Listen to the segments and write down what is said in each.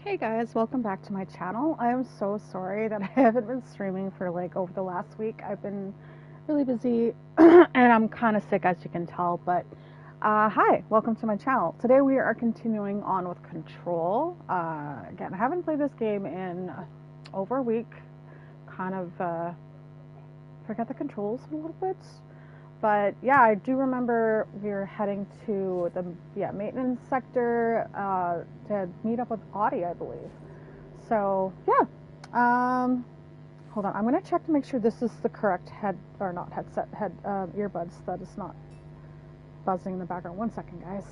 Hey guys, welcome back to my channel. I am so sorry that I haven't been streaming for like over the last week. I've been really busy and I'm kind of sick as you can tell, but hi, welcome to my channel. Today we are continuing on with Control. Again, I haven't played this game in over a week. Kind of forget the controls a little bit. But yeah, I do remember we were heading to the maintenance sector to meet up with Audie, I believe. So yeah, hold on. I'm gonna check to make sure this is the correct head or not headset head earbuds. That is not buzzing in the background. One second, guys.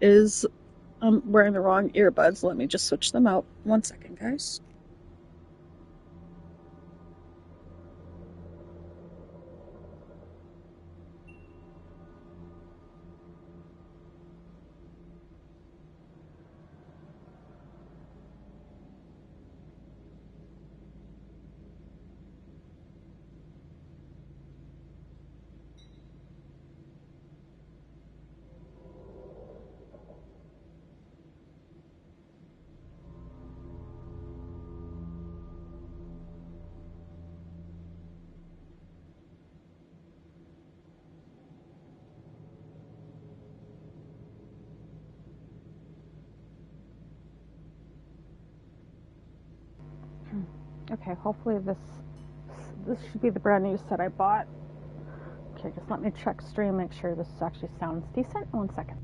Is I'm wearing the wrong earbuds. Let me just switch them out. One second, guys. Okay, hopefully this should be the brand new set I bought. Okay, just let me check stream, make sure this actually sounds decent. One second.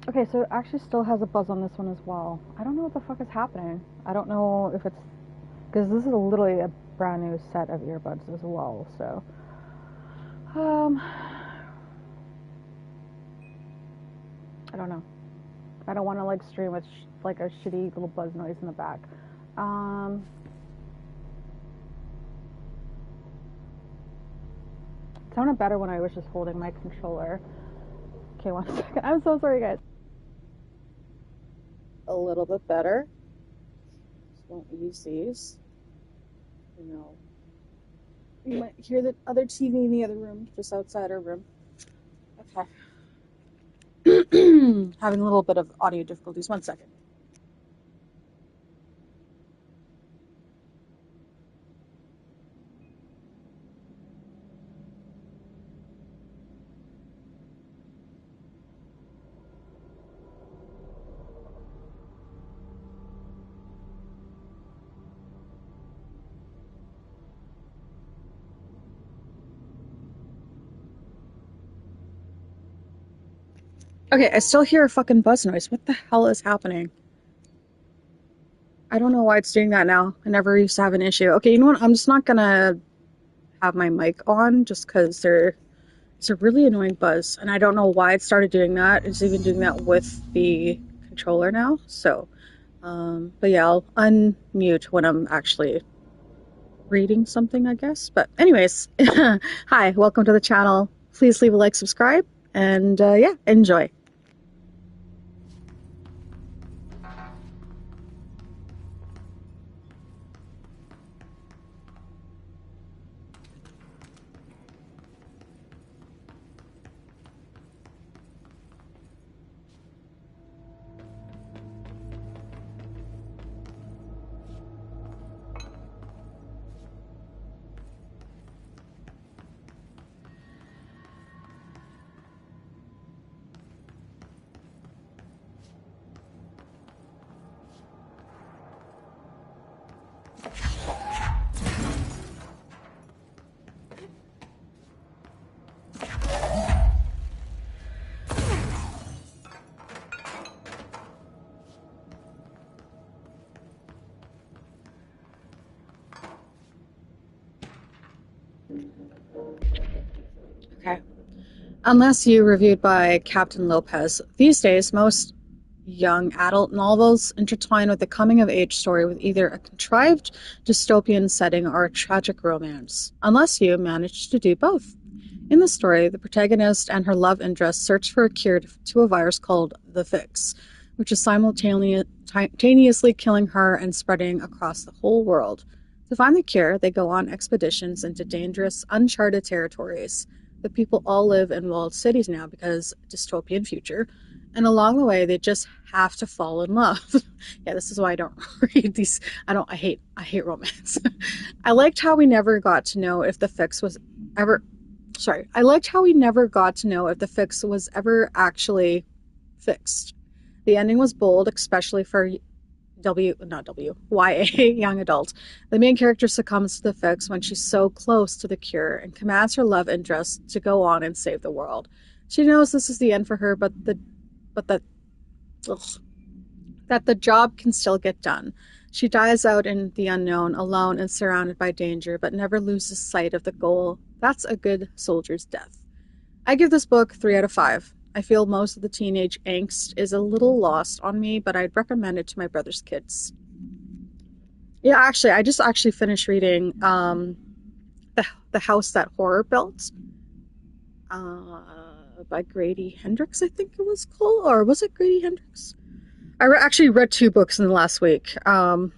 Okay, so it actually still has a buzz on this one as well. I don't know what the fuck is happening. I don't know if it's because this is literally a brand new set of earbuds as well. So, um, I don't know. I don't want to like stream with like a shitty little buzz noise in the back. Um, it sounded better when I was just holding my controller. Okay, one second. I'm so sorry, guys. A little bit better. Just don't use these. You know, you might hear the other TV in the other room, just outside our room. Okay. Having a little bit of audio difficulties. One second. Okay, I still hear a fucking buzz noise. What the hell is happening? I don't know why it's doing that now. I never used to have an issue. Okay, you know what? I'm just not gonna have my mic on just because it's a really annoying buzz, and I don't know why it started doing that. It's even doing that with the controller now. So, but yeah, I'll unmute when I'm actually reading something, I guess. But anyways, hi, welcome to the channel. Please leave a like, subscribe, and yeah, enjoy. Okay. Unless you reviewed by Captain Lopez. These days, most young adult novels intertwine with a coming of age story with either a contrived dystopian setting or a tragic romance, unless you manage to do both. In the story, the protagonist and her love interest search for a cure to a virus called the Fix, which is simultaneously killing her and spreading across the whole world. To find the cure, they go on expeditions into dangerous, uncharted territories. The people all live in walled cities now because dystopian future, and along the way they just have to fall in love. Yeah, this is why I don't read these. I hate romance. I liked how we never got to know if the fix was ever sorry. I liked how we never got to know if the fix was ever actually fixed. The ending was bold, especially for YA young adult. The main character succumbs to the fix when she's so close to the cure and commands her love interest to go on and save the world. She knows this is the end for her, but that ugh, that the job can still get done. She dies out in the unknown, alone and surrounded by danger, but never loses sight of the goal. That's a good soldier's death. I give this book 3 out of 5. I feel most of the teenage angst is a little lost on me, but I'd recommend it to my brother's kids. Yeah, actually, I just actually finished reading the House That Horror Built by Grady Hendrix, I think it was called, or was it Grady Hendrix? Actually read 2 books in the last week. And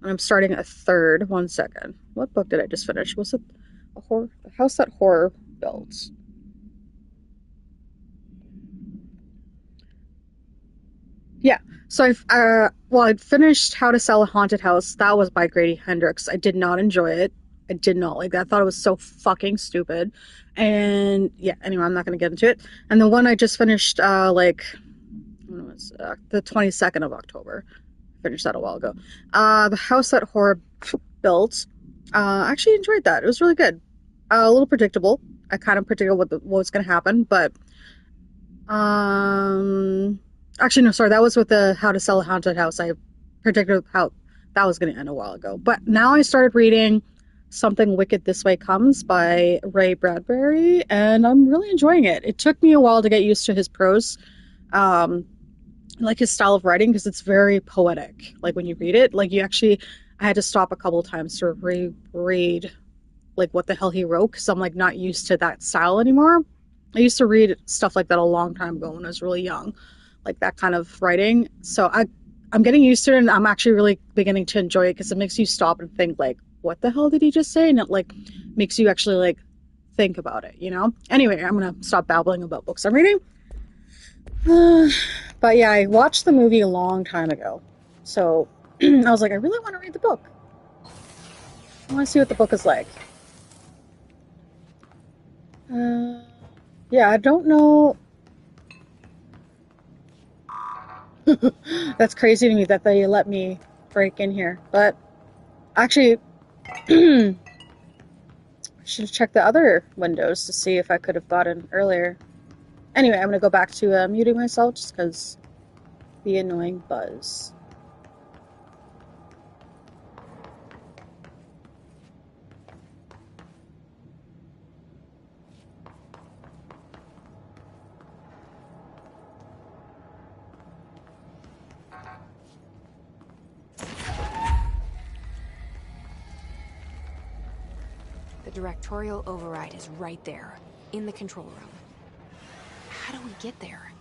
I'm starting a third. One second. What book did I just finish? Was it The House That Horror Built? Yeah. So I'd finished How to Sell a Haunted House. That was by Grady Hendrix. I did not enjoy it. I did not like that. I thought it was so fucking stupid. And yeah, anyway, I'm not gonna get into it. And the one I just finished, when was the 22nd of October. Finished that a while ago. The House That Horror Built. I actually enjoyed that. It was really good. A little predictable. I kind of predicted what was going to happen, but actually no, sorry, that was with the How to Sell a Haunted House. I predicted how that was going to end a while ago. But now I started reading Something Wicked This Way Comes by Ray Bradbury, and I'm really enjoying it. It took me a while to get used to his prose. Um, like his style of writing because it's very poetic. Like when you read it, I had to stop a couple of times to reread like what the hell he wrote because I'm like not used to that style anymore. I used to read stuff like that a long time ago when I was really young, like that kind of writing. So I'm getting used to it, and I'm actually really beginning to enjoy it because it makes you stop and think like, what the hell did he just say? And it like makes you actually like think about it, you know? Anyway, I'm gonna stop babbling about books I'm reading. But yeah, I watched the movie a long time ago. So I was like, I really want to read the book. I want to see what the book is like. Uh, yeah, I don't know. That's crazy to me that they let me break in here. But actually, I should check the other windows to see if I could have gotten earlier. Anyway, I'm going to go back to muting myself just because the annoying buzz. The directorial override is right there, in the control room. How do we get there?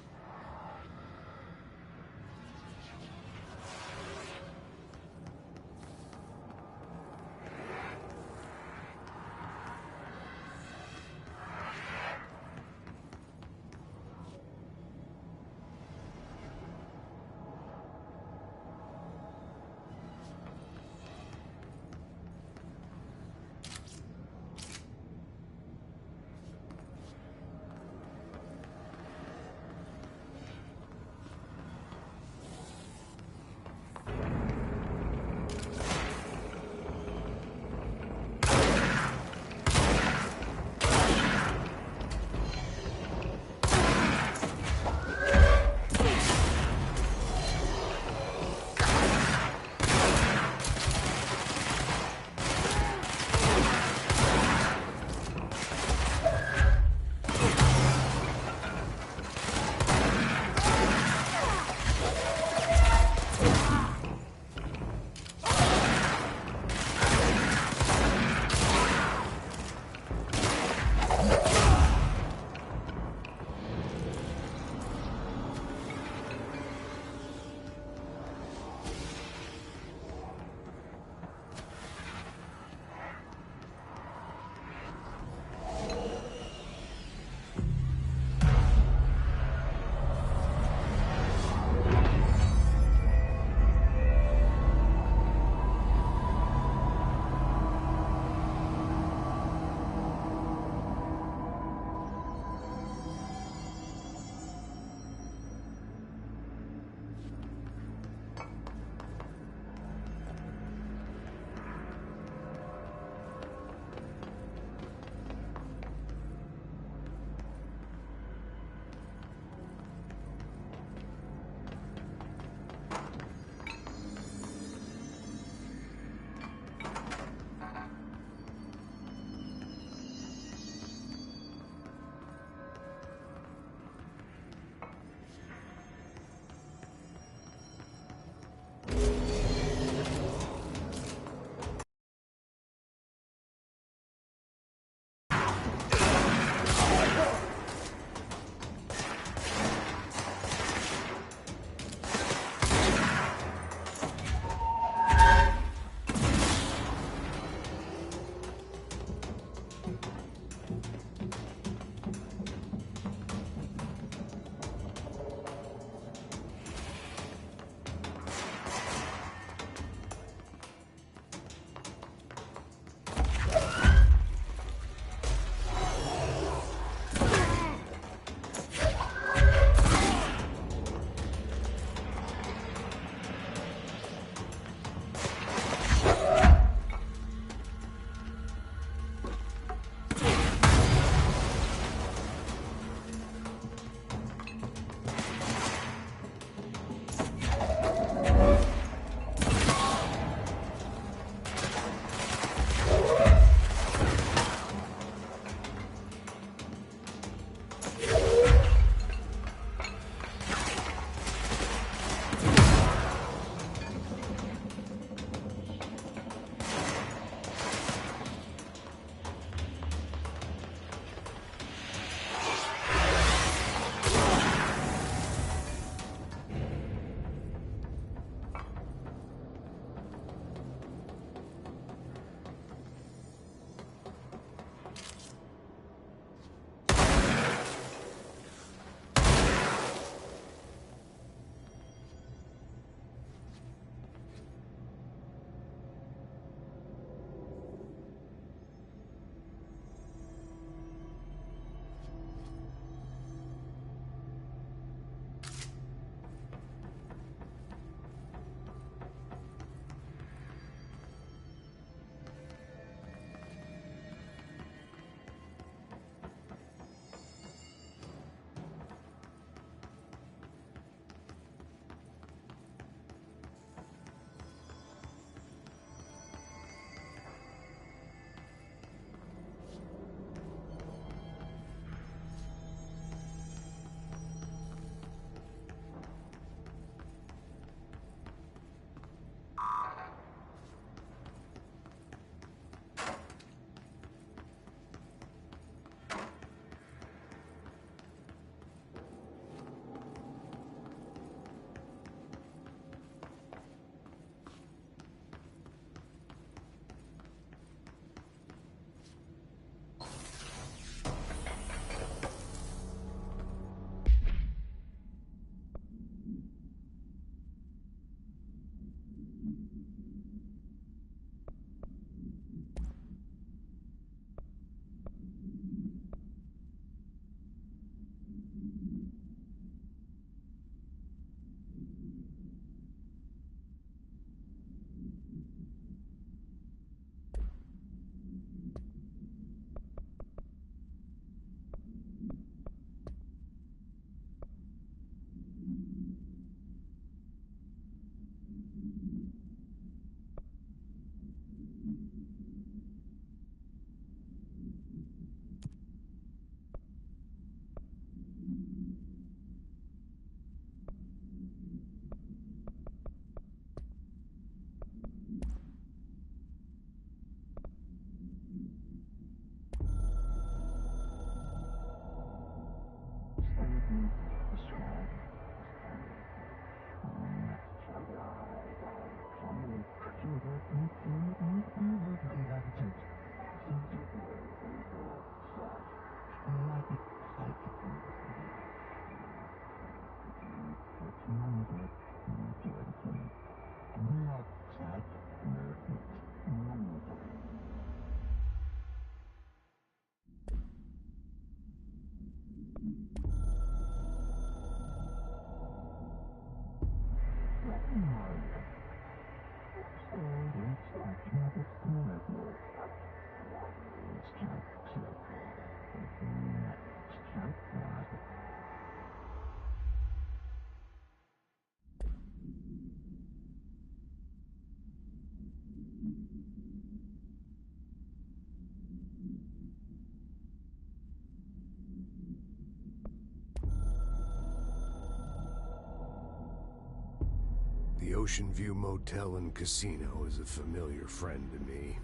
The Ocean View Motel and Casino is a familiar friend to me.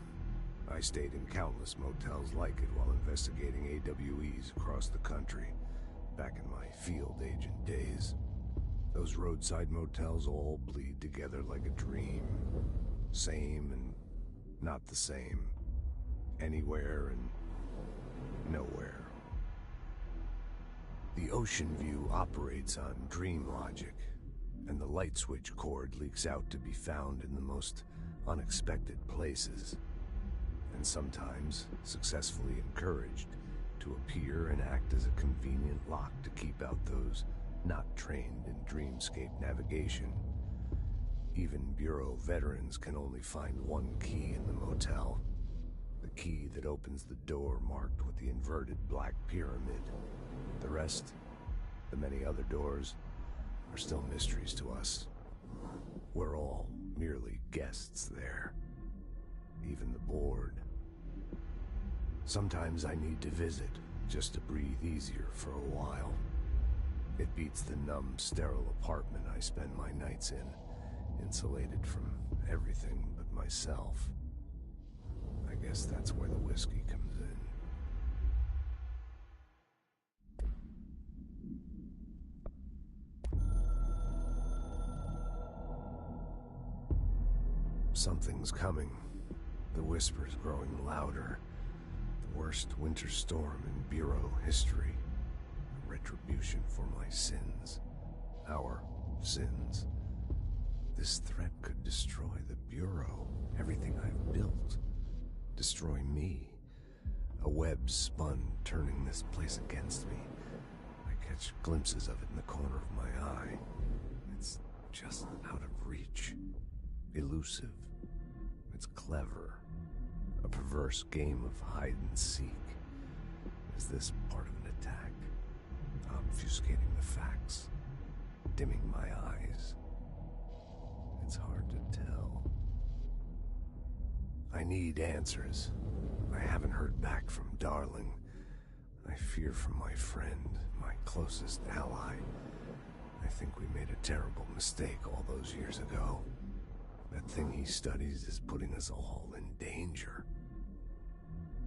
I stayed in countless motels like it while investigating AWEs across the country, back in my field agent days. Those roadside motels all bleed together like a dream. Same and not the same. Anywhere and nowhere. The Ocean View operates on dream logic, and the light switch cord leaks out to be found in the most unexpected places, and sometimes successfully encouraged to appear and act as a convenient lock to keep out those not trained in dreamscape navigation. Even Bureau veterans can only find one key in the motel. The key that opens the door marked with the inverted black pyramid. The rest, the many other doors, are still mysteries to us. We're all merely guests there. Even the board. Sometimes I need to visit, just to breathe easier for a while. It beats the numb, sterile apartment I spend my nights in, insulated from everything but myself. I guess that's where the whiskey comes in. Something's coming. The whispers growing louder. The worst winter storm in Bureau history. A retribution for my sins. Our sins. This threat could destroy the Bureau. Everything I've built. Destroy me. A web spun, turning this place against me. I catch glimpses of it in the corner of my eye. It's just out of reach. Elusive. It's clever. A perverse game of hide and seek. Is this part of an attack? Obfuscating the facts? Dimming my eyes? It's hard to tell. I need answers. I haven't heard back from Darling. I fear for my friend, my closest ally. I think we made a terrible mistake all those years ago. That thing he studies is putting us all in danger.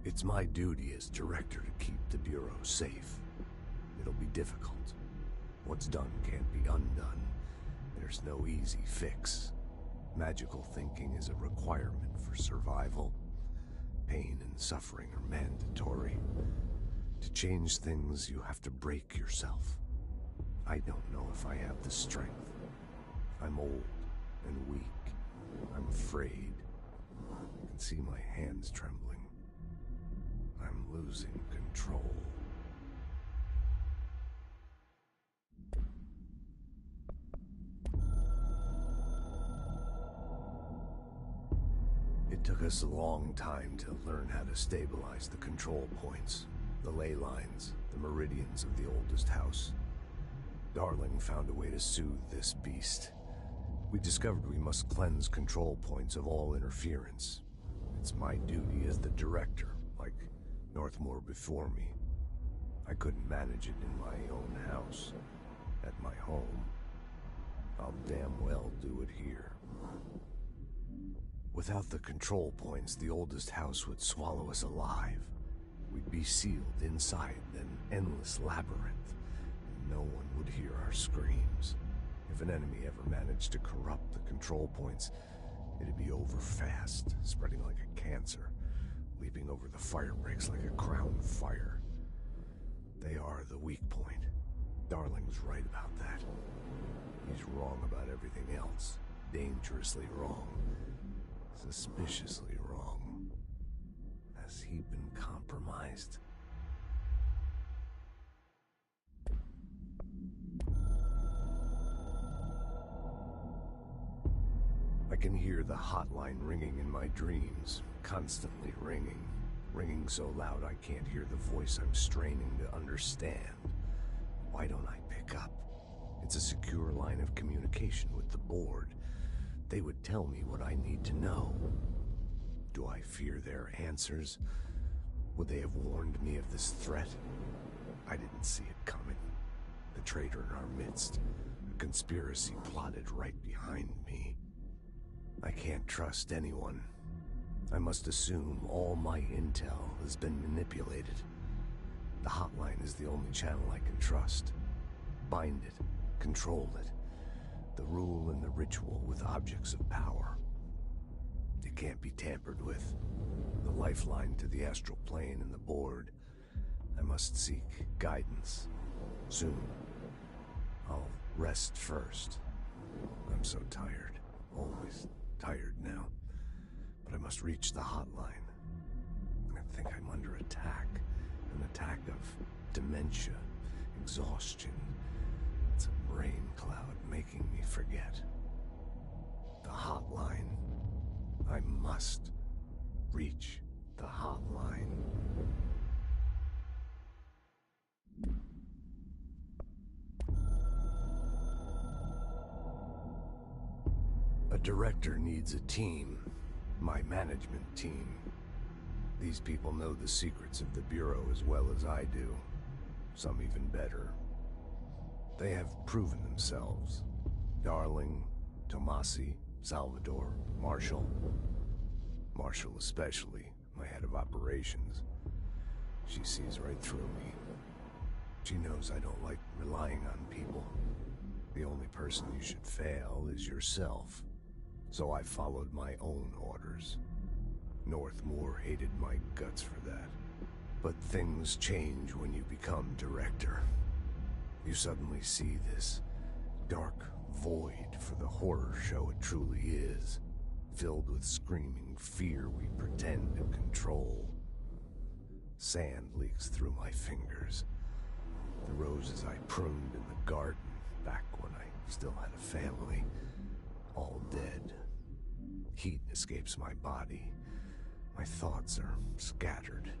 It's my duty as director to keep the Bureau safe. It'll be difficult. What's done can't be undone. There's no easy fix. Magical thinking is a requirement for survival. Pain and suffering are mandatory. To change things, you have to break yourself. I don't know if I have the strength. I'm old and weak. I'm afraid. I can see my hands trembling. I'm losing control. It took us a long time to learn how to stabilize the control points, the ley lines, the meridians of the oldest house. Darling found a way to soothe this beast. We discovered we must cleanse control points of all interference. It's my duty as the director, like Northmore before me. I couldn't manage it in my own house, at my home. I'll damn well do it here. Without the control points, the oldest house would swallow us alive. We'd be sealed inside an endless labyrinth, and no one would hear our screams. If an enemy ever managed to corrupt the control points, It'd be over fast, spreading like a cancer, leaping over the fire breaks like a crown fire. They are the weak point. Darling's right about that. He's wrong about everything else. Dangerously wrong. Suspiciously wrong. Has he been compromised? I can hear the hotline ringing in my dreams, constantly ringing. Ringing so loud I can't hear the voice I'm straining to understand. Why don't I pick up? It's a secure line of communication with the board. They would tell me what I need to know. Do I fear their answers? Would they have warned me of this threat? I didn't see it coming. The traitor in our midst. A conspiracy plotted right behind me. I can't trust anyone. I must assume all my intel has been manipulated. The hotline is the only channel I can trust. Bind it, control it. The rule and the ritual with objects of power. It can't be tampered with. The lifeline to the astral plane and the board. I must seek guidance. Soon. I'll rest first. I'm so tired. Always tired now. But I must reach the hotline. I think I'm under attack. An attack of dementia, exhaustion. It's a brain cloud making me forget. The hotline. I must reach the hotline. A director needs a team. My management team. These people know the secrets of the Bureau as well as I do. Some even better. They have proven themselves. Darling, Tomasi, Salvador, Marshall. Marshall especially, my head of operations. She sees right through me. She knows I don't like relying on people. The only person you should fail is yourself. So I followed my own orders. Northmore hated my guts for that. But things change when you become director. You suddenly see this dark void for the horror show it truly is, filled with screaming fear we pretend to control. Sand leaks through my fingers. The roses I pruned in the garden back when I still had a family, all dead. Heat escapes my body. My thoughts are scattered.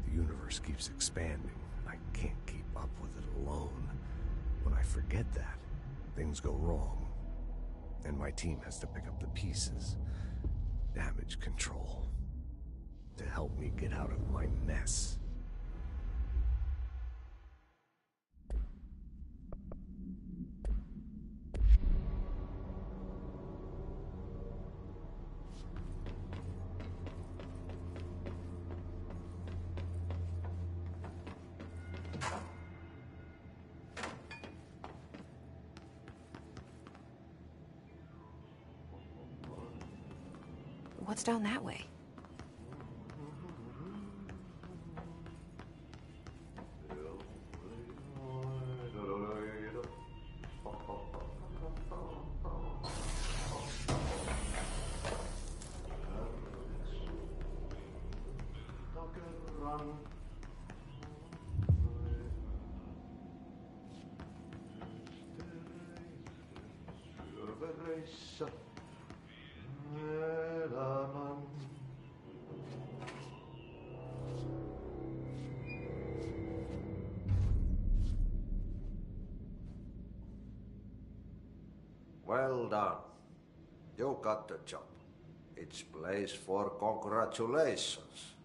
The universe keeps expanding. I can't keep up with it alone. When I forget that, things go wrong. And my team has to pick up the pieces. Damage control. To help me get out of my mess. What's down that way? Well done. You got the job. It's place for congratulations.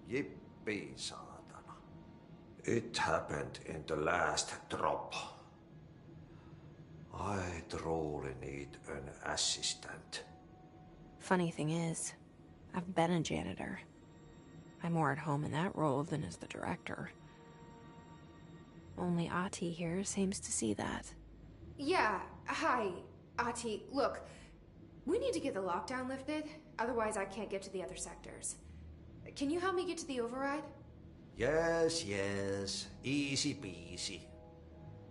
Yippee, saatana. It happened in the last drop. I truly need an assistant. Funny thing is, I've been a janitor. I'm more at home in that role than as the director. Only Ahti here seems to see that. Yeah, hi, Ahti. Look, We need to get the lockdown lifted, otherwise I can't get to the other sectors. Can you help me get to the override? Yes, yes. Easy peasy.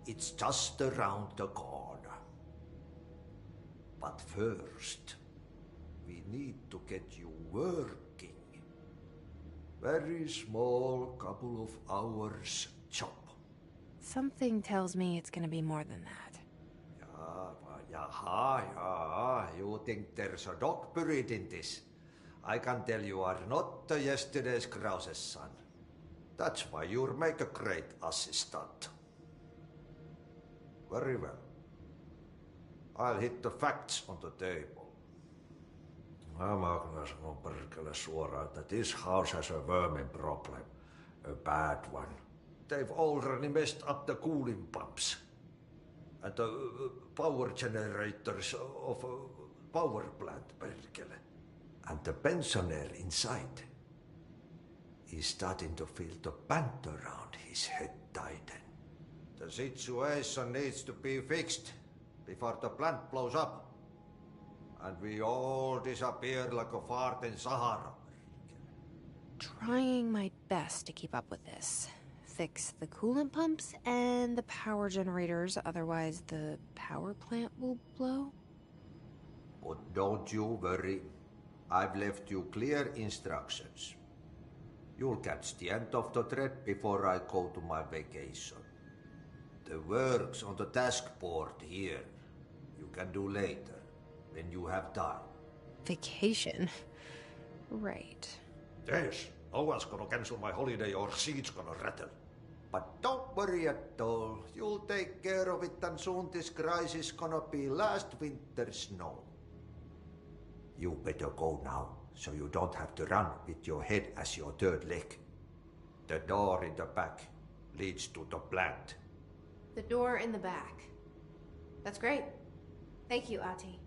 It's just around the corner. But first, we need to get you working. Very small, couple of hours job. Something tells me it's gonna be more than that. Yeah. You think there's a dog buried in this? I can tell you are not yesterday's Krause's son. That's why you'll make a great assistant. Very well. I'll hit the facts on the table. Mä kyllä sanon perkele suoraan, että this house has a vermin problem. A bad one. They've already messed up the cooling pumps. And the power generators of a power plant, perkele. And the pensioner inside is starting to feel the band around his head tighten. The situation needs to be fixed before the plant blows up. And we all disappear like a fart in Sahara. Trying my best to keep up with this. Fix the coolant pumps and the power generators, otherwise the power plant will blow. But don't you worry. I've left you clear instructions. You'll catch the end of the thread before I go to my vacation. The work's on the task board here. You can do later, when you have time. Vacation? Right. Yes, no one's gonna cancel my holiday or seat's gonna rattle. But don't worry at all. You'll take care of it and soon this crisis gonna be last winter's snow. You better go now, so you don't have to run with your head as your third leg. The door in the back leads to the plant. The door in the back. That's great. Thank you, Ahti.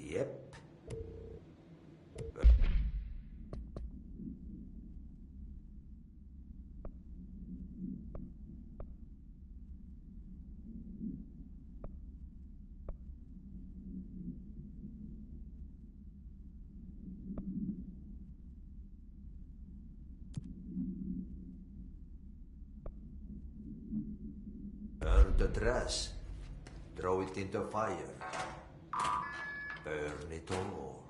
Yep. Burn the trash. Throw it in the fire. Burn it all.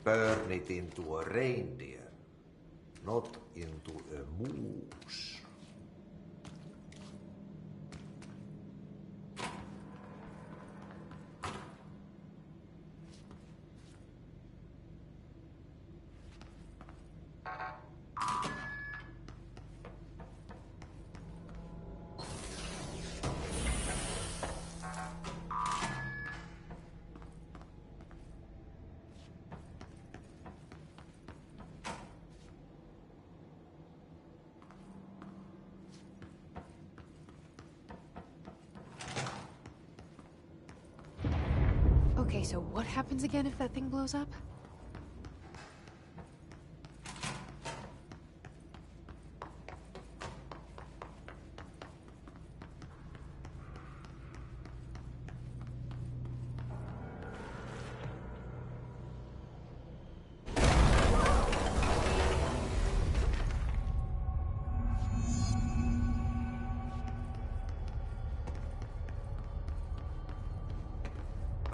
Burn it into a reindeer, not into a moose. Okay, so what happens again if that thing blows up?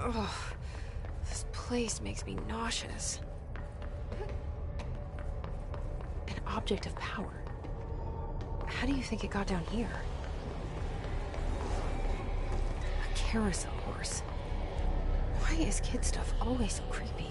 Ugh, this place makes me nauseous. An object of power. How do you think it got down here? A carousel horse. Why is kid stuff always so creepy?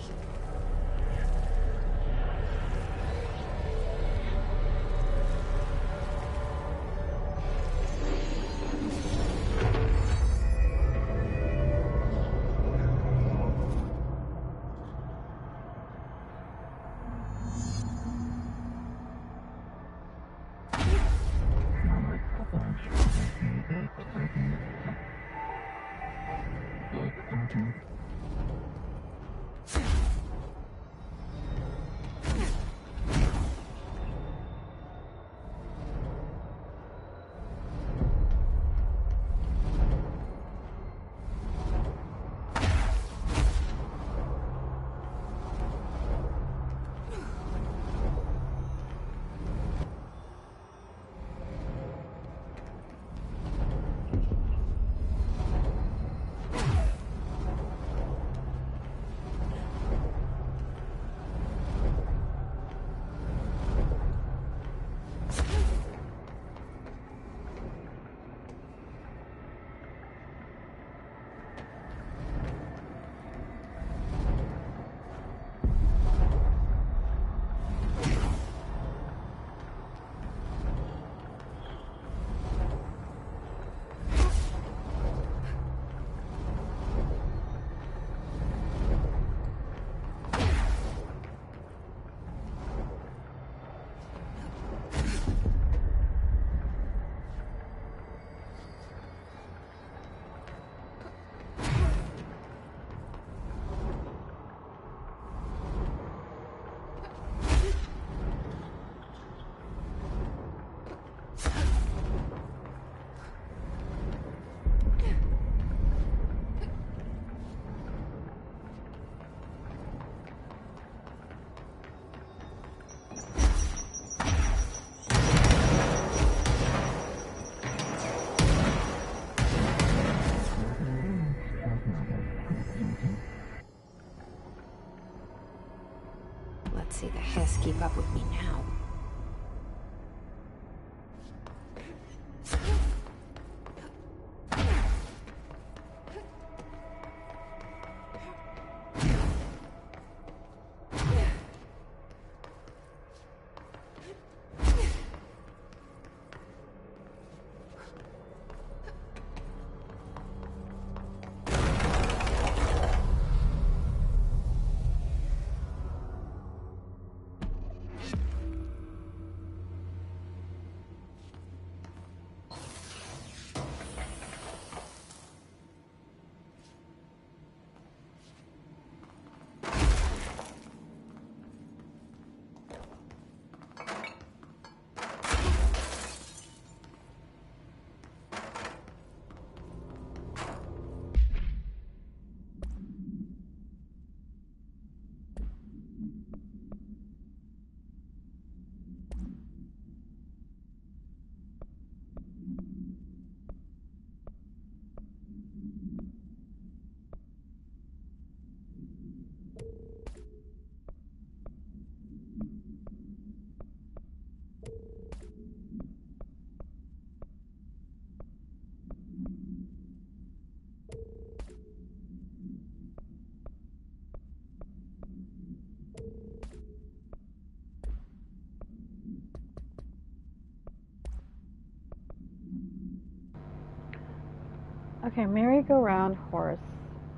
Okay, merry-go-round horse,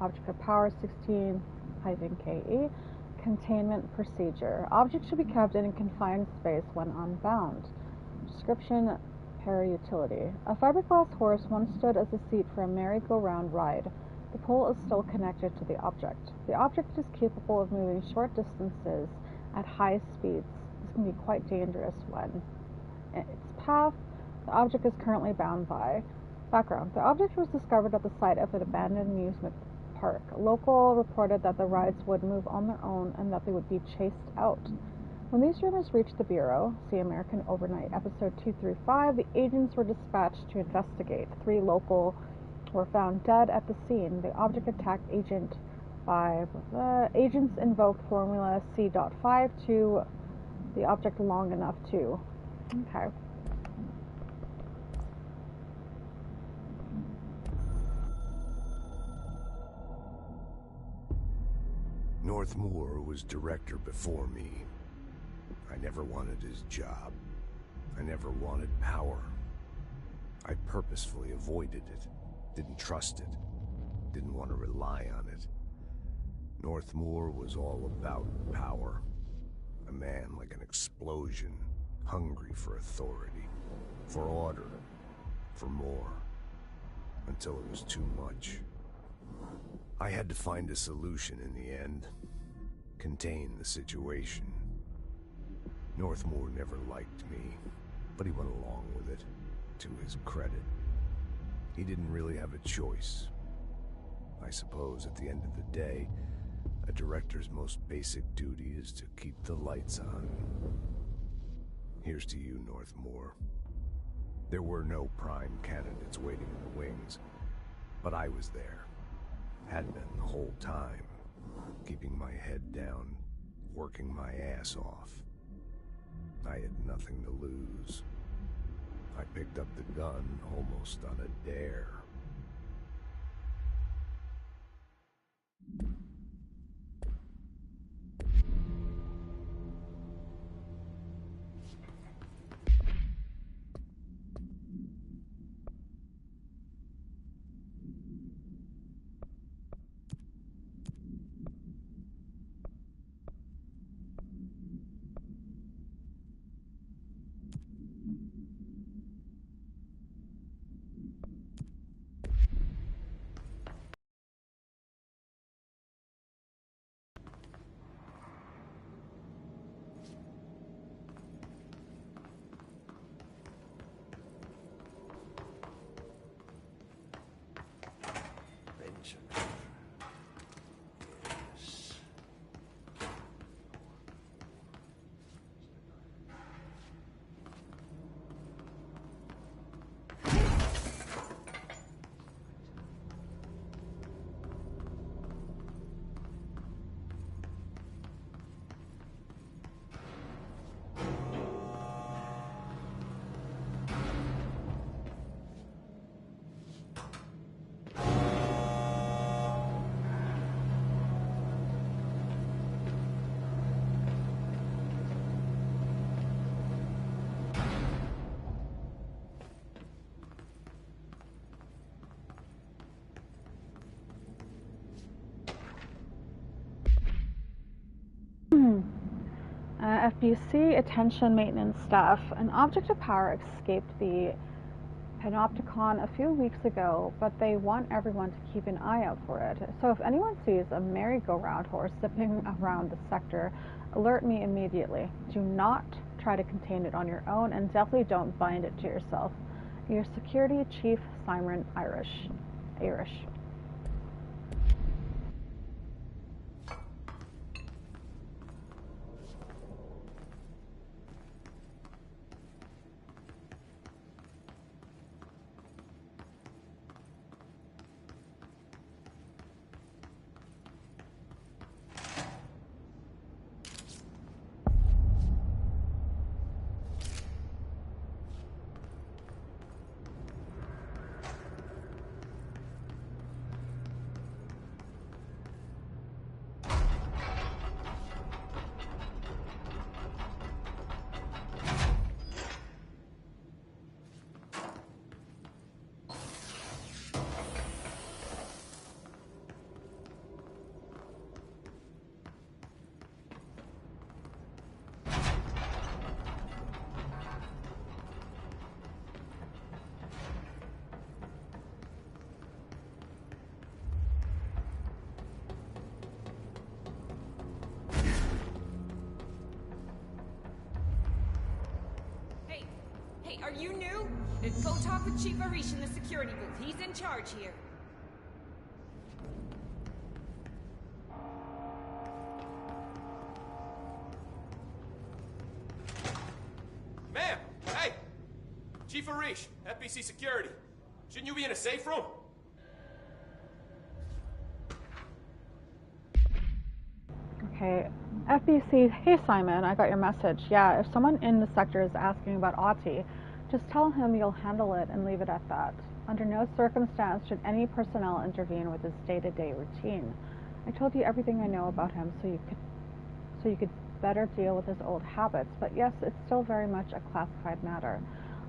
object of power 16-KE, containment procedure. Object should be kept in a confined space when unbound. Description, para-utility. A fiberglass horse once stood as a seat for a merry-go-round ride. The pole is still connected to the object. The object is capable of moving short distances at high speeds. This can be quite dangerous when its path the object is currently bound by. Background. The object was discovered at the site of an abandoned amusement park. Local reported that the rides would move on their own and that they would be chased out. When these rumors reached the Bureau, see American Overnight, episode 2 through 5, the agents were dispatched to investigate. 3 local were found dead at the scene. The object attacked agent by agents invoked formula C.5 to the object long enough to. Okay. Northmoor was director before me. I never wanted his job. I never wanted power. I purposefully avoided it, didn't trust it, didn't want to rely on it. Northmoor was all about power. A man like an explosion, hungry for authority, for order, for more, until it was too much. I had to find a solution in the end. Contain the situation. Northmoor never liked me, but he went along with it, to his credit. He didn't really have a choice. I suppose at the end of the day, a director's most basic duty is to keep the lights on. Here's to you, Northmoor. There were no prime candidates waiting in the wings, but I was there. Had been the whole time, keeping my head down, working my ass off. I had nothing to lose. I picked up the gun almost on a dare. FBC, attention maintenance staff. An object of power escaped the Panopticon a few weeks ago, but they want everyone to keep an eye out for it. So if anyone sees a merry-go-round horse zipping around the sector, alert me immediately. Do not try to contain it on your own, and definitely don't bind it to yourself. Your security chief, Simon Irish. Hey, are you new? Go talk with Chief Arish in the security booth. He's in charge here. Ma'am! Hey! Chief Arish, FBC Security. Shouldn't you be in a safe room? Okay, FBC, hey Simon, I got your message. Yeah, if someone in the sector is asking about Ati, just tell him you'll handle it and leave it at that. Under no circumstance should any personnel intervene with his day-to-day routine. I told you everything I know about him so you could better deal with his old habits, but yes, it's still very much a classified matter.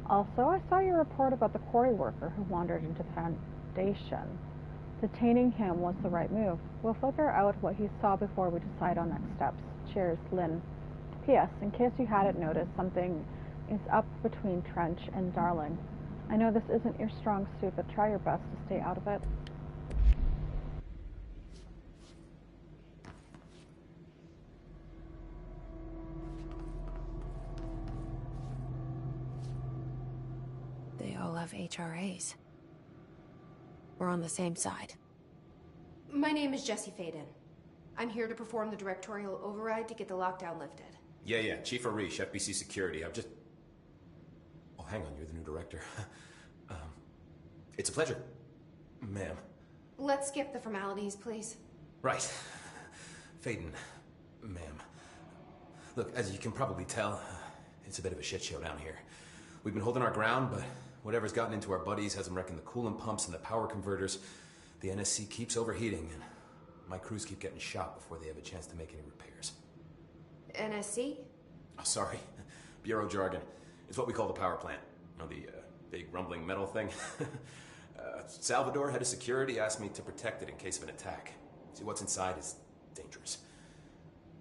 Also, I saw your report about the quarry worker who wandered into the Foundation. Detaining him was the right move. We'll figure out what he saw before we decide on next steps. Cheers, Lynn. P.S. In case you hadn't noticed, something is up between Trench and Darling. I know this isn't your strong suit, but try your best to stay out of it. They all have HRAs. We're on the same side. My name is Jesse Faden. I'm here to perform the directorial override to get the lockdown lifted. Yeah, Chief Arish, FBC Security. Oh, hang on, you're the new director. It's a pleasure, ma'am. Let's skip the formalities, please. Right. Faden, ma'am. Look, as you can probably tell, it's a bit of a shit show down here. We've been holding our ground, but whatever's gotten into our buddies has them wrecking the coolant pumps and the power converters. The NSC keeps overheating, and my crews keep getting shot before they have a chance to make any repairs. NSC? Oh, sorry. Bureau jargon. It's what we call the power plant. You know, the big rumbling metal thing? Salvador, head of security, asked me to protect it in case of an attack. See, what's inside is dangerous.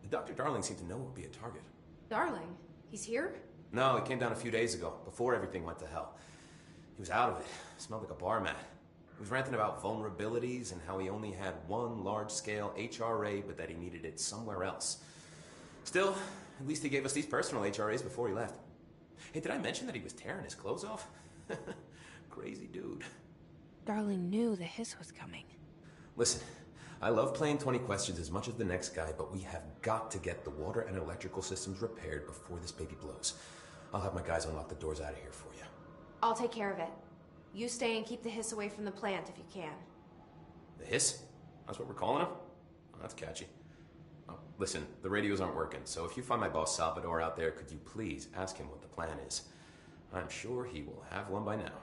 Dr. Darling seemed to know it would be a target. Darling? He's here? No, he came down a few days ago, before everything went to hell. He was out of it. Smelled like a bar mat. He was ranting about vulnerabilities and how he only had one large-scale HRA, but that he needed it somewhere else. Still, at least he gave us these personal HRAs before he left. Hey, did I mention that he was tearing his clothes off? Crazy dude. Darling knew the hiss was coming. Listen, I love playing 20 questions as much as the next guy, but we have got to get the water and electrical systems repaired before this baby blows. I'll have my guys unlock the doors out of here for you. I'll take care of it. You stay and keep the hiss away from the plant if you can. The hiss? That's what we're calling him? Oh, that's catchy. Oh, listen, the radios aren't working, so if you find my boss Salvador out there, could you please ask him what the plan is? I'm sure he will have one by now.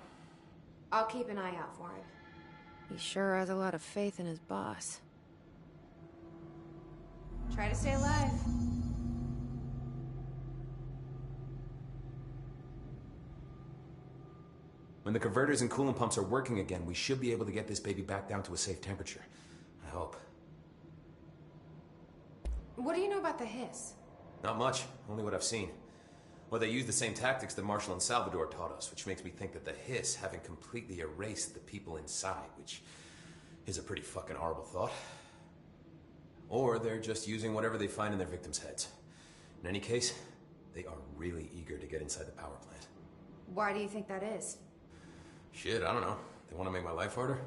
I'll keep an eye out for him. He sure has a lot of faith in his boss. Try to stay alive. When the converters and coolant pumps are working again, we should be able to get this baby back down to a safe temperature. I hope. What do you know about the hiss? Not much, only what I've seen. Well, they use the same tactics that Marshall and Salvador taught us, which makes me think that the hiss haven't completely erased the people inside, which is a pretty fucking horrible thought. Or they're just using whatever they find in their victims' heads. In any case, they are really eager to get inside the power plant. Why do you think that is? Shit, I don't know. They want to make my life harder?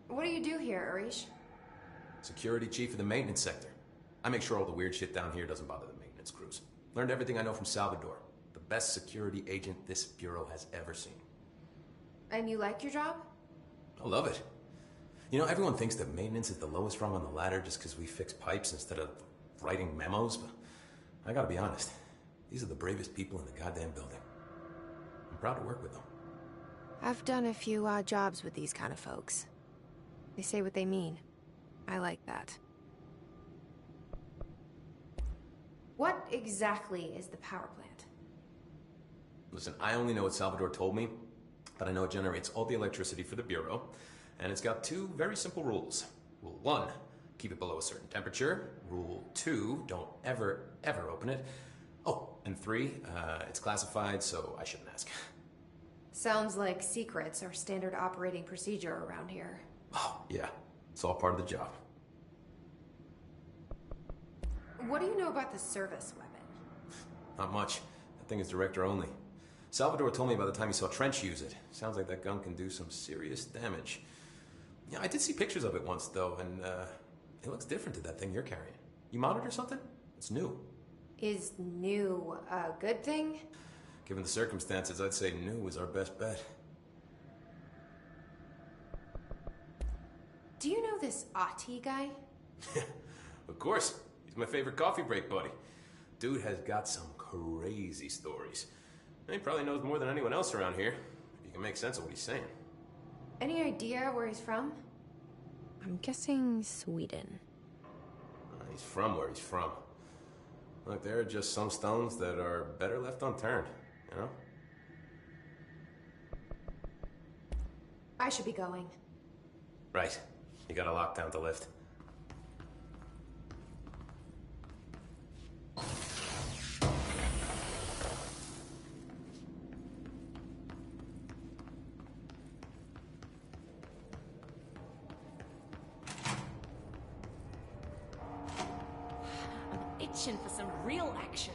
What do you do here, Arish? Security chief of the maintenance sector. I make sure all the weird shit down here doesn't bother the maintenance crews. Learned everything I know from Salvador, the best security agent this bureau has ever seen. And you like your job? I love it. You know, everyone thinks that maintenance is the lowest rung on the ladder just because we fix pipes instead of writing memos, but I gotta be honest. These are the bravest people in the goddamn building. I'm proud to work with them. I've done a few odd jobs with these kind of folks. They say what they mean. I like that. What exactly is the power plant? Listen, I only know what Salvador told me, but I know it generates all the electricity for the Bureau, and it's got two very simple rules. Rule 1, keep it below a certain temperature. Rule 2, don't ever open it. Oh, and 3, it's classified, so I shouldn't ask. Sounds like secrets are standard operating procedure around here. Oh, yeah. It's all part of the job. What do you know about the service weapon? Not much. That thing is director only. Salvador told me by the time he saw Trench use it. Sounds like that gun can do some serious damage. Yeah, I did see pictures of it once, though, and it looks different to that thing you're carrying. You monitor something? It's new. Is new a good thing? Given the circumstances, I'd say new is our best bet. Do you know this Ahti guy? Of course. He's my favorite coffee break buddy. Dude has got some crazy stories. And he probably knows more than anyone else around here, if you can make sense of what he's saying. Any idea where he's from? I'm guessing Sweden. He's from where he's from. Look, there are just some stones that are better left unturned, you know? I should be going. Right. You got a lockdown to lift. Itching for some real action.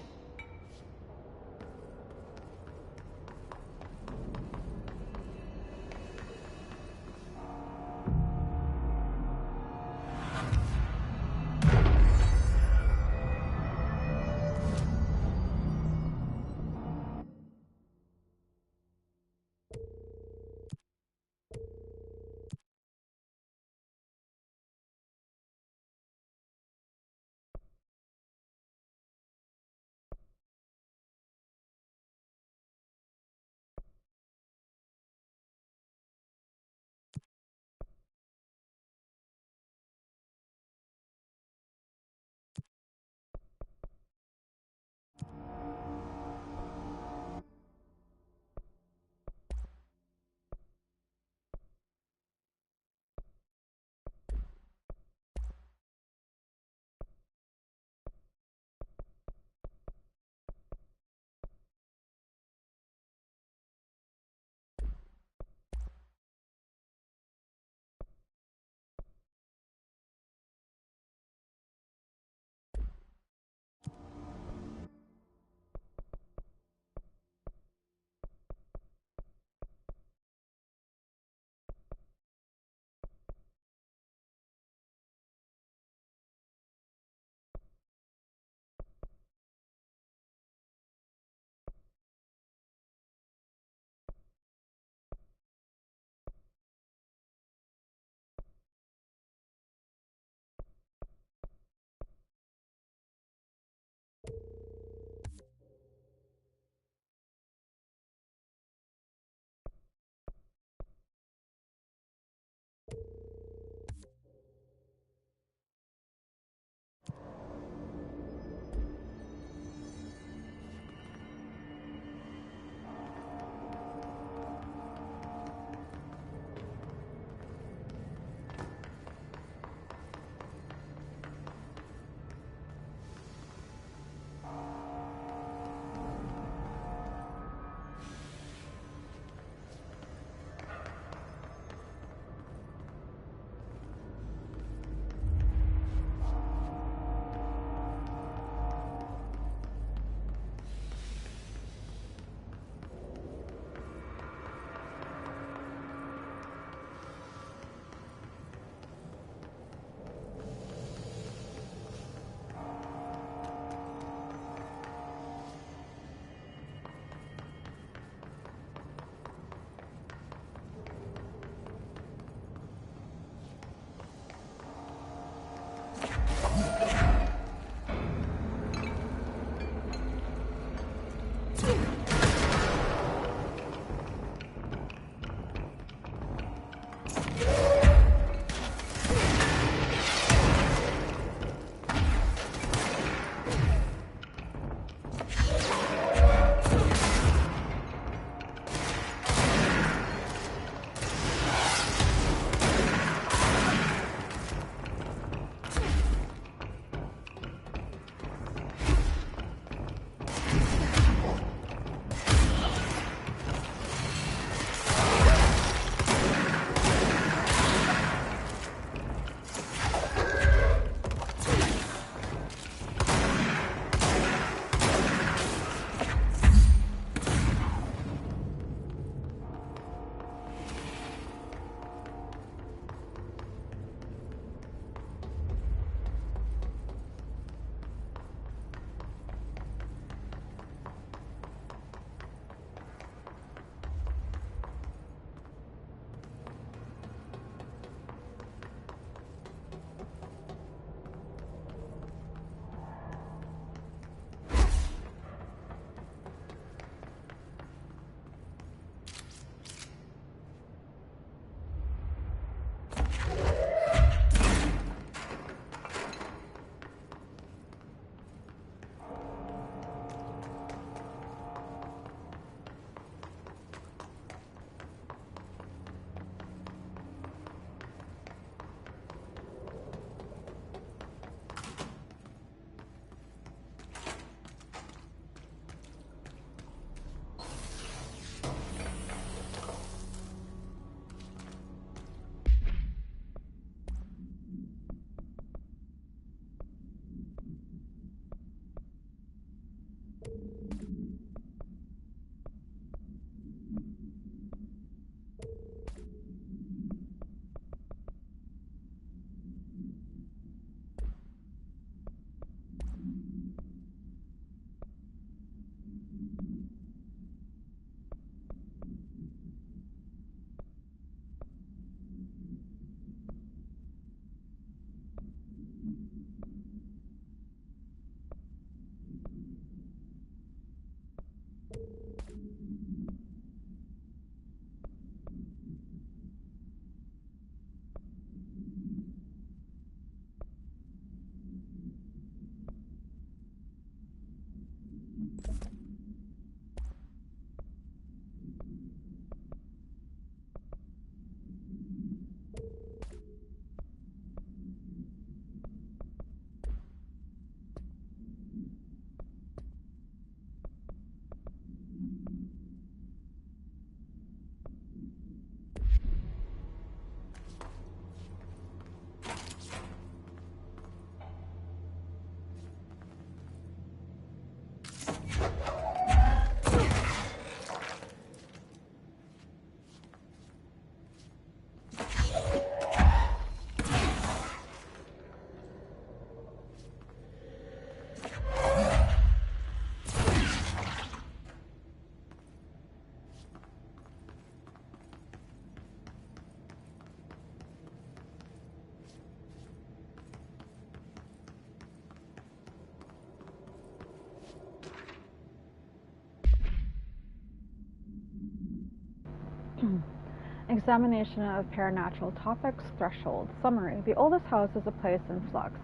Examination of paranatural topics. Threshold. Summary. The oldest house is a place in flux.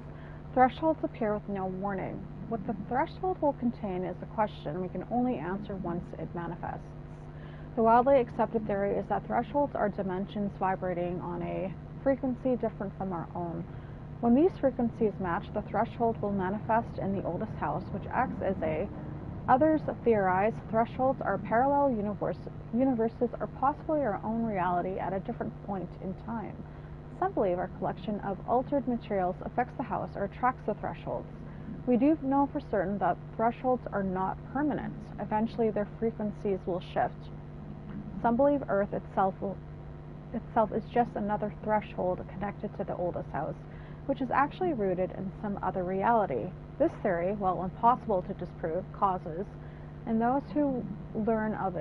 Thresholds appear with no warning. What the threshold will contain is a question we can only answer once it manifests. The widely accepted theory is that thresholds are dimensions vibrating on a frequency different from our own. When these frequencies match, the threshold will manifest in the oldest house, which acts as a... Others theorize thresholds are parallel universes or possibly our own reality at a different point in time. Some believe our collection of altered materials affects the house or attracts the thresholds. We do know for certain that thresholds are not permanent. Eventually their frequencies will shift. Some believe Earth itself is just another threshold connected to the oldest house, which is actually rooted in some other reality. This theory, while impossible to disprove, causes those who learn of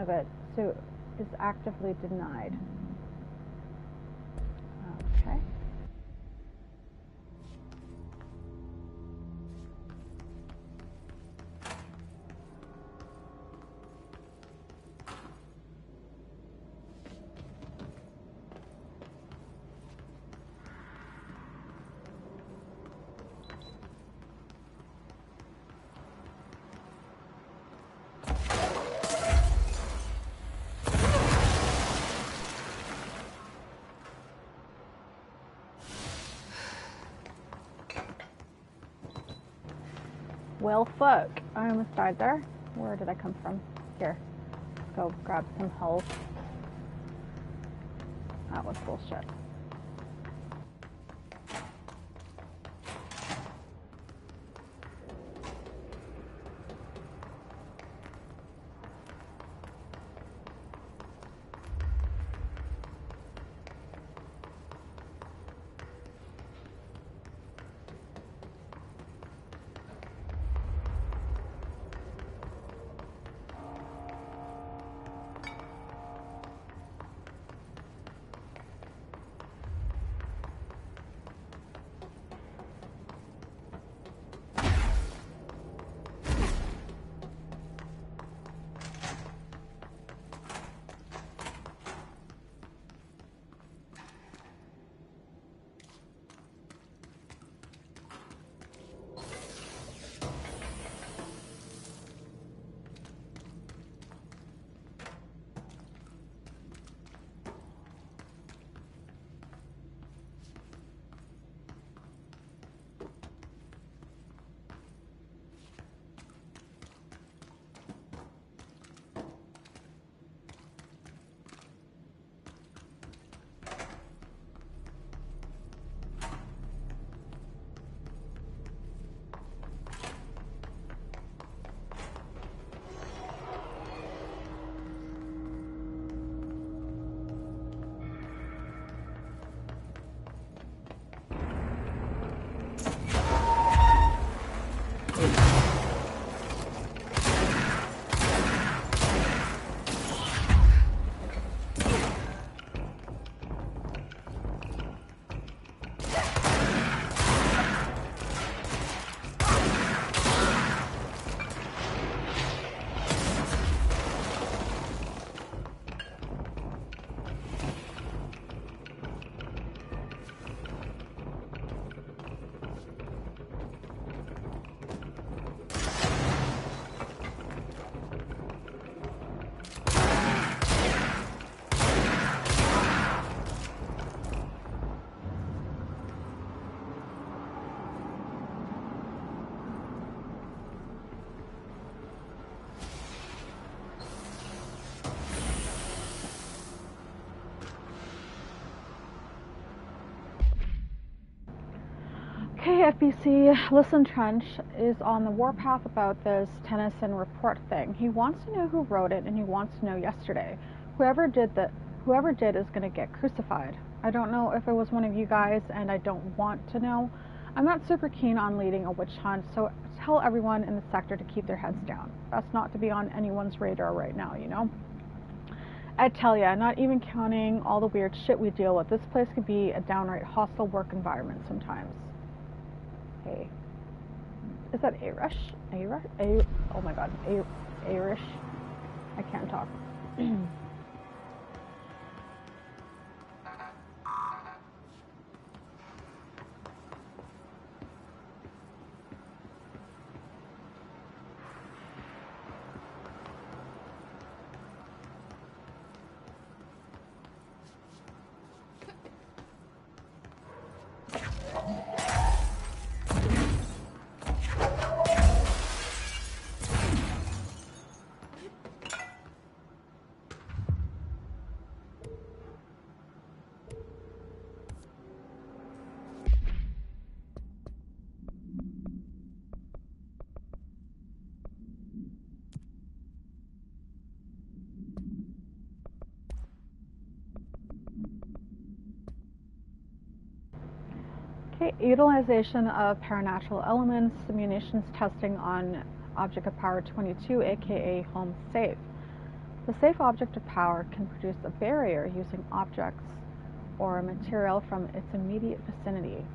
it so is actively denied. Okay. Well, fuck. I almost died there. Where did I come from? Here. Let's go grab some health. That was bullshit. KFBC, Listen Trench is on the warpath about this Tennyson report thing. He wants to know who wrote it, and he wants to know yesterday. Whoever did is going to get crucified. I don't know if it was one of you guys, and I don't want to know. I'm not super keen on leading a witch hunt, so tell everyone in the sector to keep their heads down. That's not to be on anyone's radar right now, you know? I tell ya, not even counting all the weird shit we deal with, this place could be a downright hostile work environment sometimes. Hey. Is that Arish? Oh my god. Arish? I can't talk. Okay, utilization of paranatural elements, simulations testing on object of power 22, aka home safe. The safe object of power can produce a barrier using objects or material from its immediate vicinity.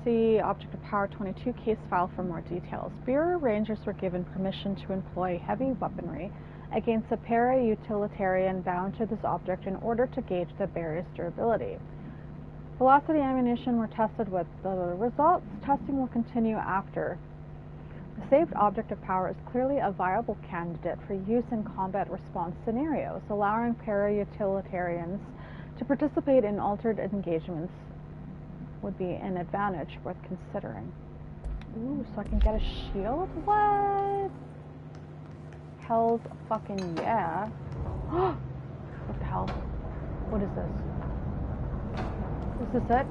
See Object of Power 22 case file for more details. Bureau Rangers were given permission to employ heavy weaponry against a para-utilitarian bound to this object in order to gauge the barrier's durability. Velocity ammunition were tested with the results. Testing will continue after. The saved object of power is clearly a viable candidate for use in combat response scenarios, allowing para-utilitarians to participate in altered engagements would be an advantage worth considering. Ooh, so I can get a shield? What? Hell's fucking yeah. What the hell? What is this? Is this it?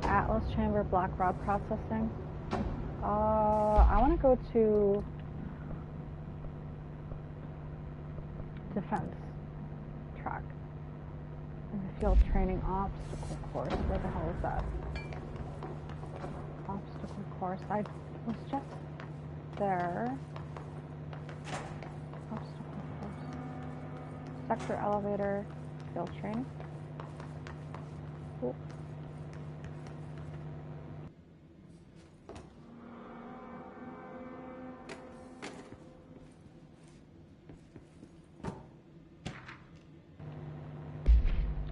Atlas Chamber Black Rod Processing. I want to go to Defense track. The field training obstacle course. Where the hell is that? Obstacle course. I was just there. Obstacle course. Sector elevator. Field training. Cool.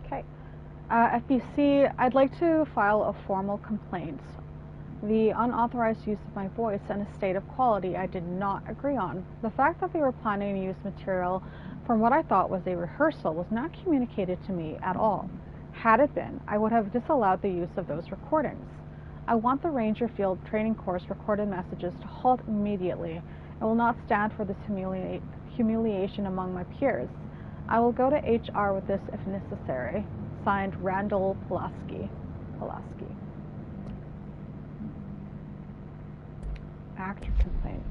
Okay. FBC, I'd like to file a formal complaint. The unauthorized use of my voice and a state of quality I did not agree on. The fact that they were planning to use material from what I thought was a rehearsal was not communicated to me at all. Had it been, I would have disallowed the use of those recordings. I want the Ranger Field Training Course recorded messages to halt immediately. I will not stand for this humiliation among my peers. I will go to HR with this if necessary. Signed, Randall Pulaski. Actor complaint.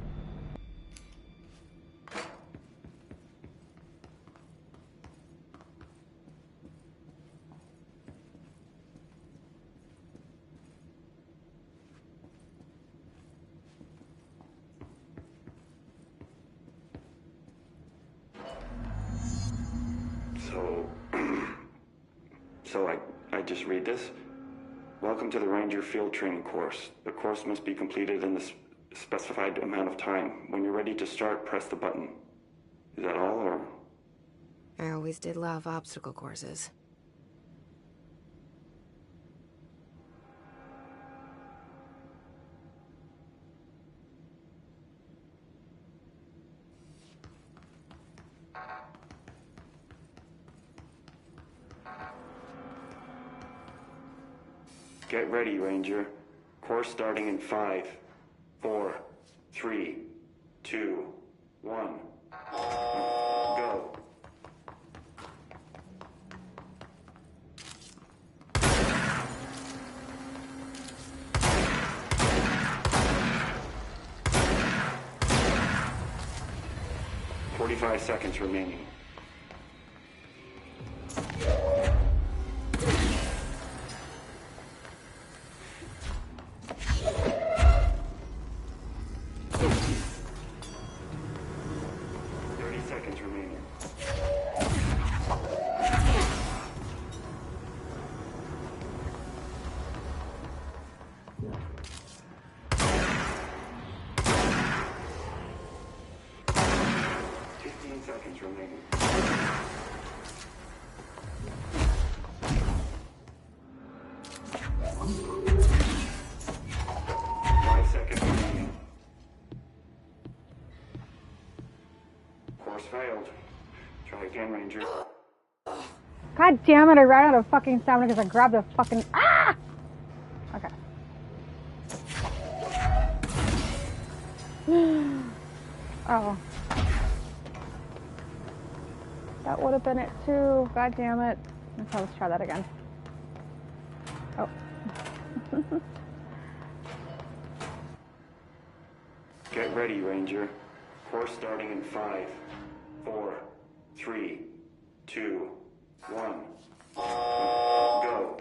So I just read this. Welcome to the Ranger Field Training Course. The course must be completed in the specified amount of time. When you're ready to start, press the button. Is that all, or? I always did love obstacle courses. Get ready, Ranger. Course starting in 5, 4, 3, 2, 1. Go. "45 seconds remaining. seconds remaining. 5 seconds remaining. Course failed. Try again, Ranger. God damn it, I ran out of fucking stamina because I grabbed the fucking... Ah! Okay. Oh. That would have been it too. God damn it. Okay, let's try that again. Oh. Get ready, Ranger. Course starting in 5, 4, 3, 2, 1. Go.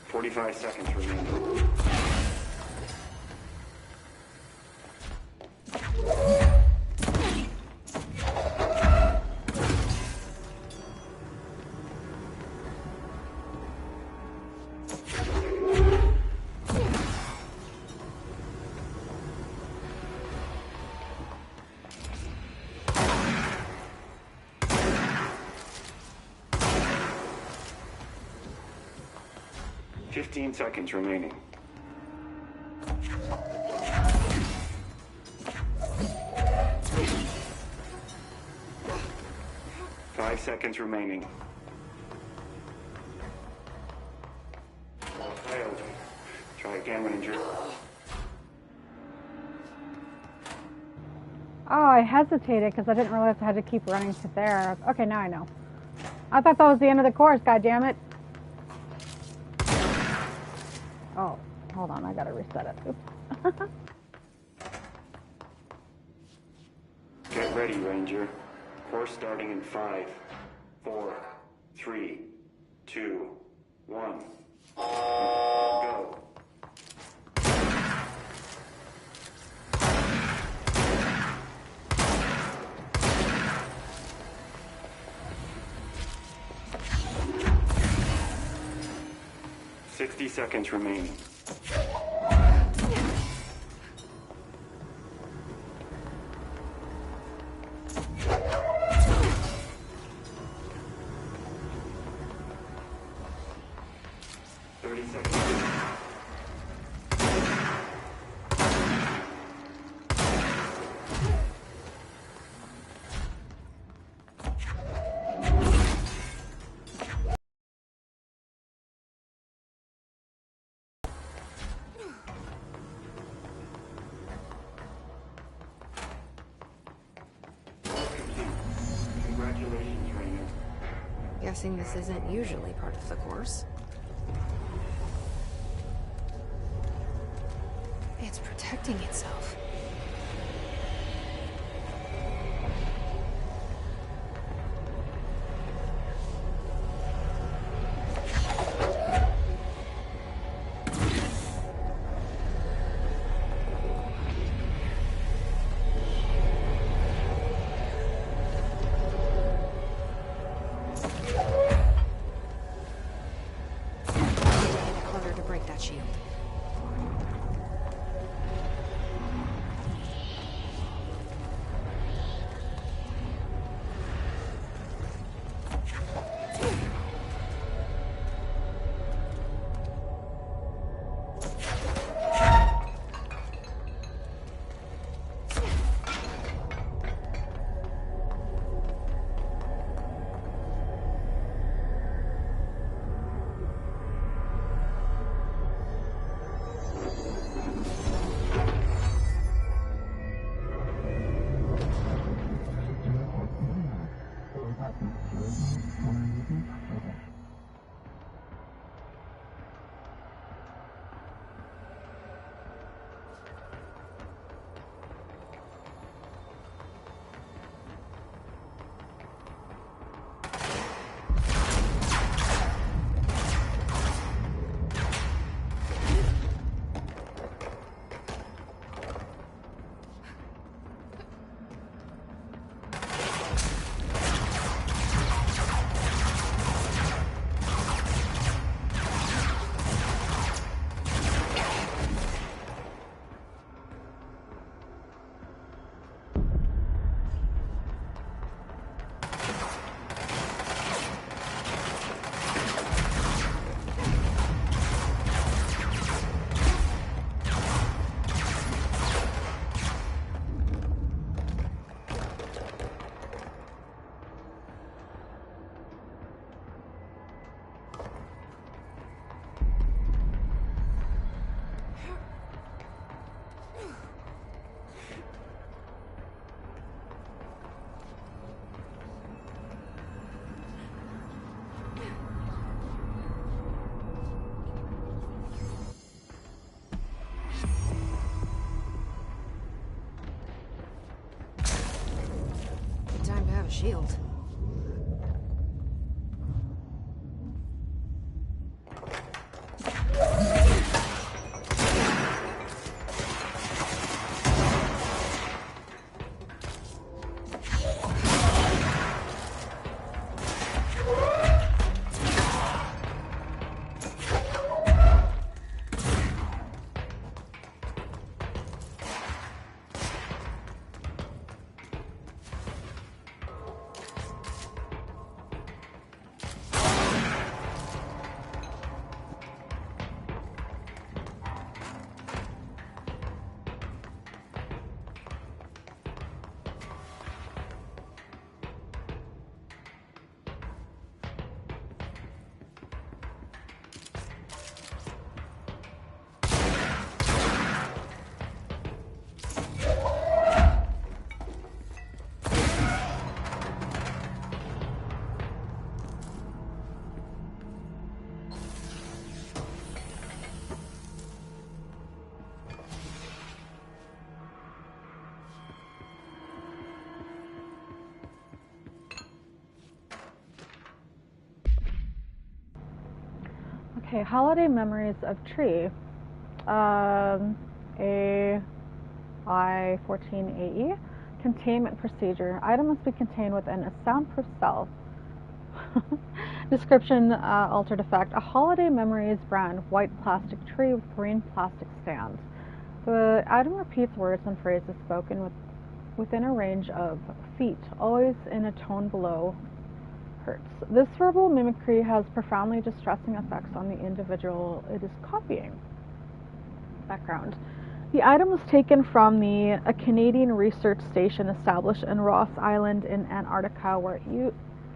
"45 seconds remaining." "15 seconds remaining." "5 seconds remaining." Failed. Try again, Ranger. Oh, I hesitated because I didn't realize I had to keep running to there. Okay, now I know. I thought that was the end of the course, god damn it. Oh, hold on, I gotta reset it. Oops. Get ready, Ranger. Course starting in 5, 4, 3, 2, 1. Go. "60 seconds remaining." Congratulations, Rainer. Guessing this isn't usually part of the course. It's protecting itself. Harder to break that shield. shield. Okay, holiday memories of tree. AI-14AE. Containment procedure. Item must be contained within a soundproof cell. Description, altered effect. A holiday memories brand, white plastic tree with green plastic stand. The item repeats words and phrases spoken within a range of feet, always in a tone below hertz. This verbal mimicry has profoundly distressing effects on the individual it is copying. Background. The item was taken from a Canadian research station established in Ross Island in Antarctica, where it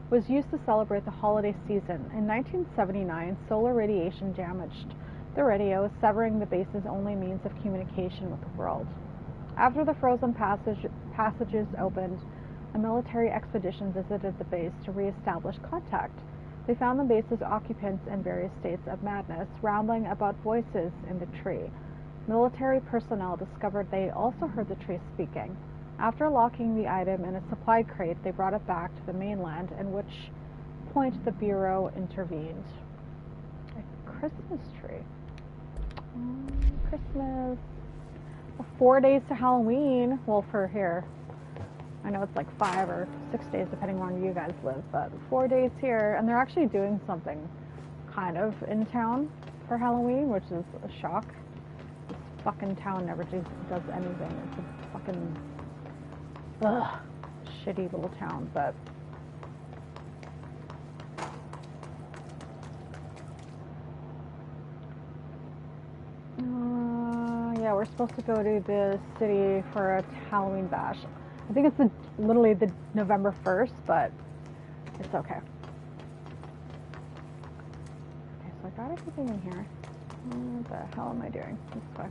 was used to celebrate the holiday season. In 1979, solar radiation damaged the radio, severing the base's only means of communication with the world. After the frozen passages opened, a military expedition visited the base to re-establish contact. They found the base's occupants in various states of madness, rambling about voices in the tree. Military personnel discovered they also heard the tree speaking. After locking the item in a supply crate, they brought it back to the mainland, at which point the Bureau intervened. A Christmas tree. Christmas. 4 days to Halloween. Well, for here. I know it's like 5 or 6 days depending on where you guys live, but 4 days here, and they're actually doing something kind of in town for Halloween, which is a shock. This fucking town never does anything. It's a fucking shitty little town, but yeah, we're supposed to go to the city for a Halloween bash. I think it's literally the November 1st, but it's okay. Okay, so I got everything in here. What the hell am I doing? This way.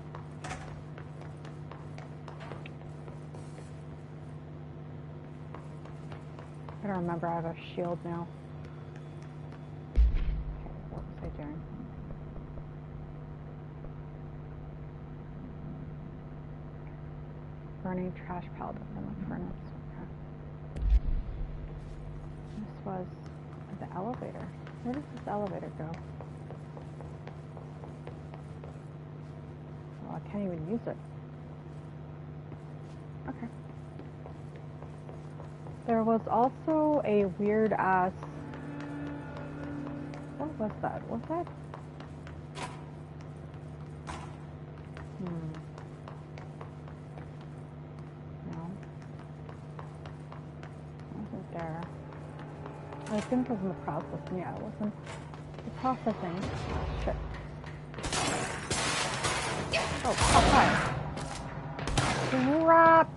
I don't remember. I have a shield now. Okay, what was I doing? Burning trash pile in the furnace. Okay. This was the elevator. Where does this elevator go? Oh, I can't even use it. Okay. There was also a weird ass. What was that? Was that? There. I think it was in the processing. Yeah, it wasn't the processing. Shit. Oh, hi. Crap.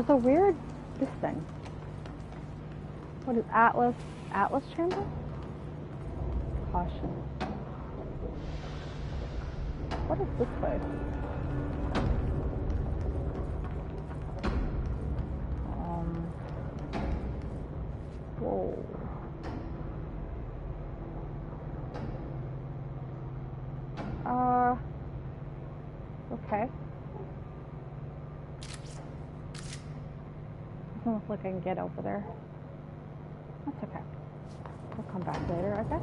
there's a weird, this thing. What is Atlas chamber? Caution. What is this place? Whoa. Okay. Doesn't look like I can get over there. That's okay. We'll come back later, I guess.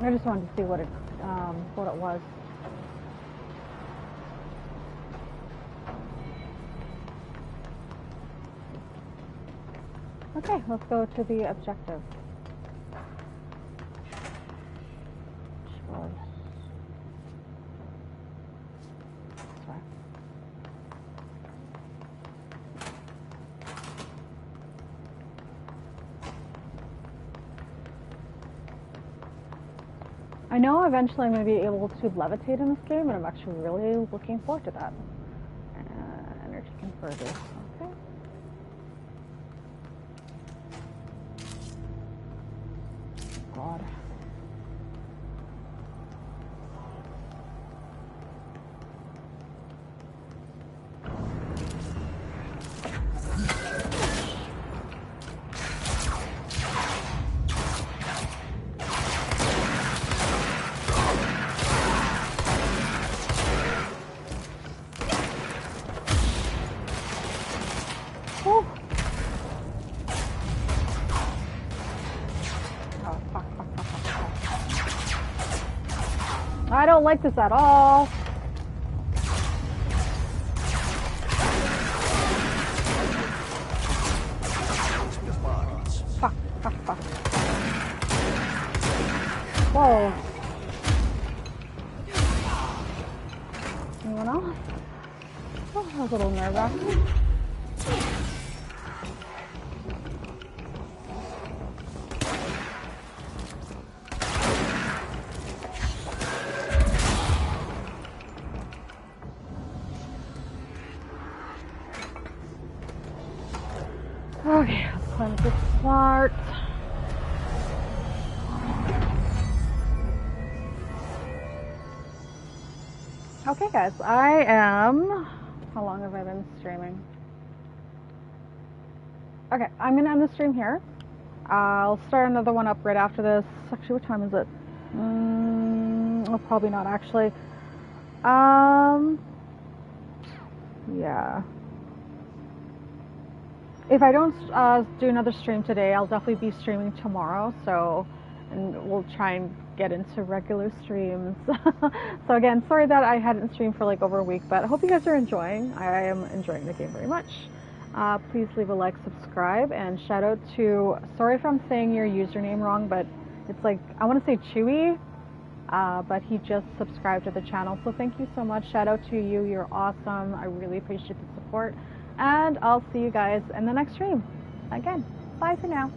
I just wanted to see what it was. Okay, let's go to the objective. Sorry. I know eventually I'm going to be able to levitate in this game, and I'm actually really looking forward to that. Energy converter. Okay. God. I don't like this at all. Fuck. Whoa. Anyone else? Oh, that was a little nerve-wracking. Okay, let's climb this smart. Okay guys, how long have I been streaming? Okay, I'm gonna end the stream here. I'll start another one up right after this. Actually, what time is it? Well, probably not actually. Yeah. If I don't do another stream today, I'll definitely be streaming tomorrow, and we'll try and get into regular streams. So again, sorry that I hadn't streamed for like over a week, but I hope you guys are enjoying. I am enjoying the game very much. Please leave a like, subscribe, and shout out to, sorry if I'm saying your username wrong, but it's like, I want to say Chewy, but he just subscribed to the channel, so thank you so much. Shout out to you, you're awesome. I really appreciate the support. And I'll see you guys in the next stream. Again, bye for now.